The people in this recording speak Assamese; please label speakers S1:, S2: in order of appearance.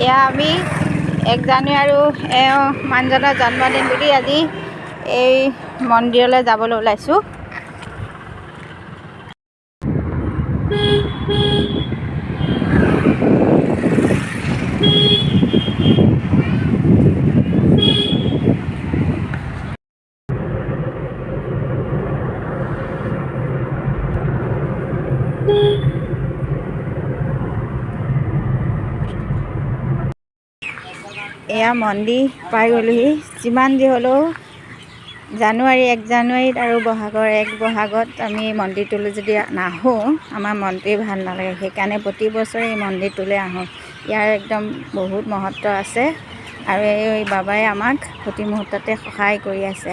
S1: এয়া আমি 1 জানুৱাৰী আৰু মানুহজনৰ জন্মদিন বুলি আজি এই মন্দিৰলৈ যাবলৈ ওলাইছোঁ। এয়া মন্দিৰ পাই গ'লোহি। যিমান যি হ'লেও 1 জানুৱাৰীত আৰু বহাগৰ 1 বহাগত আমি মন্দিৰটোলৈ যদি নাহোঁ আমাৰ মনটোৱে ভাল নালাগে। সেইকাৰণে প্ৰতি বছৰে এই মন্দিৰটোলৈ আহোঁ। ইয়াৰ একদম বহুত মহত্ব আছে আৰু এই বাবাই আমাক প্ৰতি মুহূৰ্ততে সহায় কৰি আছে।